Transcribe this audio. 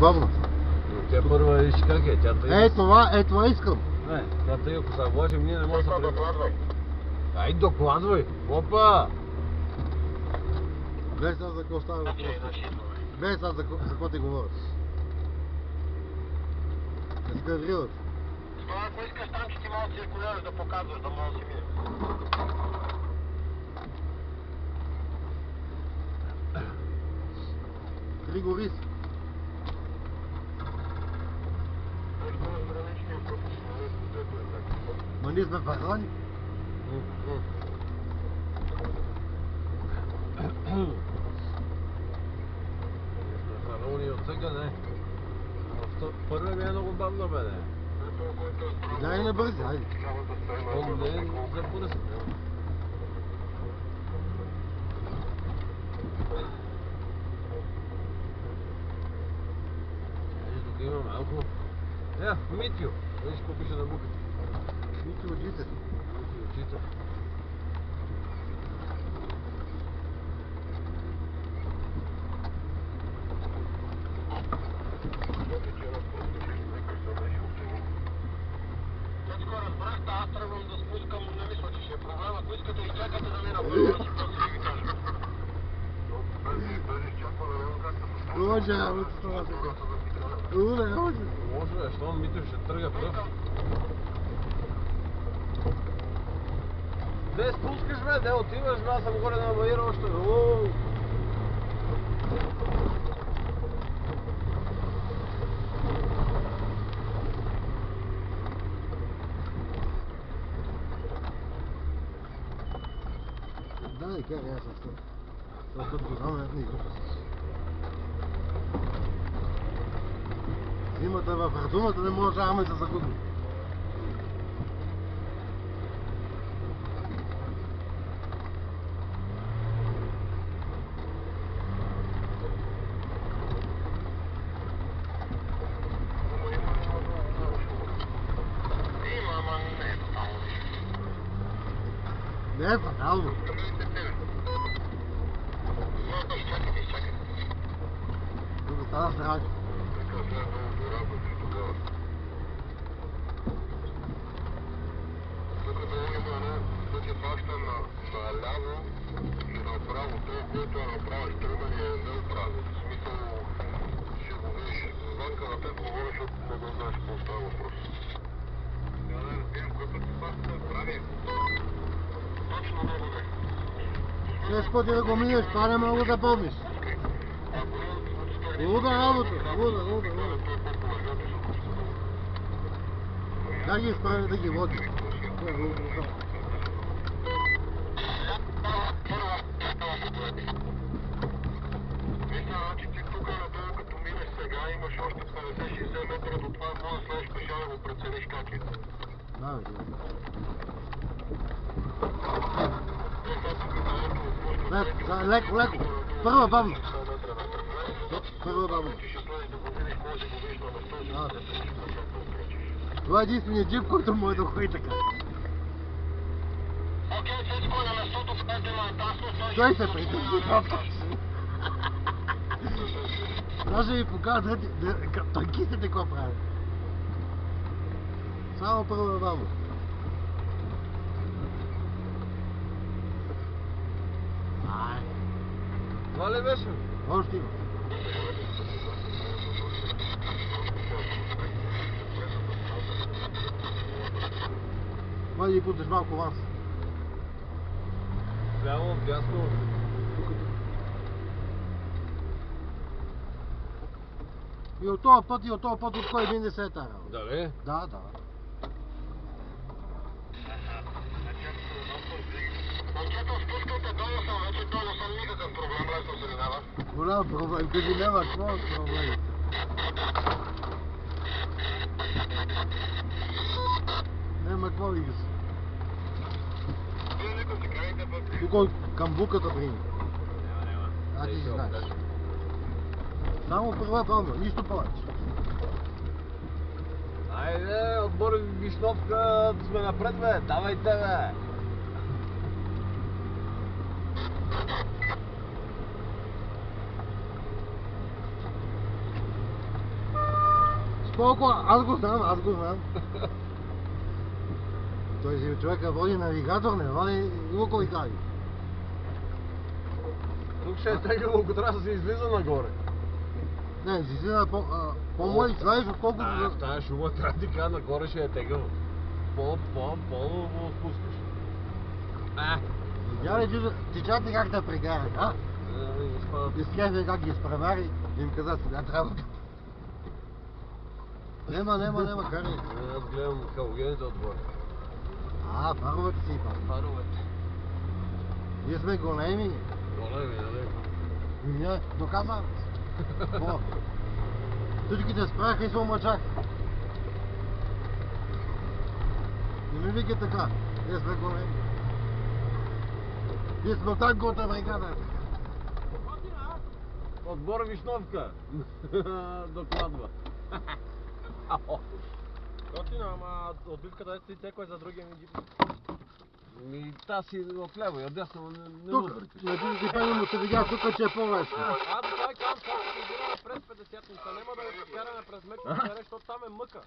Бавно. Тя първа виж как е, тя тъй... Това искам. Не, тя тъй ако се влажим, ние не можем да се докладвай. Ай, докладвай! Опа! Без аз за какво става въпрос. Без аз за какво ти говоря. Не се гаврилат. Това, ако искаш там, че ти мога да циркулираш да показваш, да мога да си минеш. Григорис. Ма ние сме пахлани. Харони от сега, не. Първият ми е много бавно, бе, не. Дай не бързи, хайде. Он не е за бърз. Тук има малко. Митю! Виж какво пише на буката. Митю очите. Митю очите. Аз тръгвам да спускам, не мисля, че ще е проблем. Ако искате, изчакате да мина първо, си после да ви кажа. Без изчакване, няма как да се случи. Лъжа работа това сега. Лъжа. Може бе, щом Митю ще тръга пръв. Де спускаш бе, де отиваш бе, аз съм горе на Маира още. Ооо! Дай, карай, аз съм стъп. Това го знам, не го. Зимата в Радумата не можем да се загубим. Не е фатално. Тук става страх. Тук долу има пътя фаща наляво и направо. Той, който е направо стръмен е неуправо. В смисъл ще го видиш звънка на теб говориш, защото не го знаеш какво става въпрос. Няма да разбирам кой път фаща прави. Точно много не. 6 пъти да го минеш, това не мога да помниш. Луда работа, луда. Дай ги изправи да ги води. Мисля, значи ти тук надолу като минеш сега имаш още 50-60 метра до това, може да следваш пеша да го прецениш как е. Да, бе. Леко. Първа бавно. Това е единственият джип, който може да ходи така. Окей, всичко е на местото, в което има опасност. Той се притесни. Даже ви показва танкистите какво правят. Само първа бавно. Това ли беше? Още има. Може да ги путнеш малко аванс. Прямо, дясно. И от този път от кой един не се е тарал. Дали? Да. Момчето, спускайте долу съм, вече долу съм, никакъв проблем, лесно се минава. Голям проблем, кажи няма какво е проблем. Няма какво ли ги си. Вие леко се карайте пък. Тук към буката прими. Няма. А ти си знаеш. Само първа бавно, нищо повече. Айде, отбор Вишновка, сме напред, бе. Давайте, бе. Колко? Аз го знам. Той си човека води навигатор, не води луковикави. Тук ще е тегло, ако трябва да се излиза нагоре. Не, излиза по-млади, знаеш отколкото... В тая шума трябва да ти кажа, нагоре ще е тегъл. По-долу го спускаш. Видя ли, тичати как те прекарат, а? Изглежда как ги изпревари, им каза, сега трябва да... Нема, карай. Аз гледам халогените отгоре. Фаровете си пак. Фаровете. Ние сме големи. Големи, нали? Не, доказа. Всичките спряха и се омъчах. Не ми вика така. Ние сме големи. Ние сме от танковата бригада. Отбор Вишновка. Докладва. Готино, ама отбивката е си текла за другия ми джип. Та си отляво и отдясно не Тук, удрите. на ти пълно се видя тук, че е по-лесно. Аз до това казвам, сега ще изираме през 50-ница, няма да я караме през Мексика, защото там е мъка.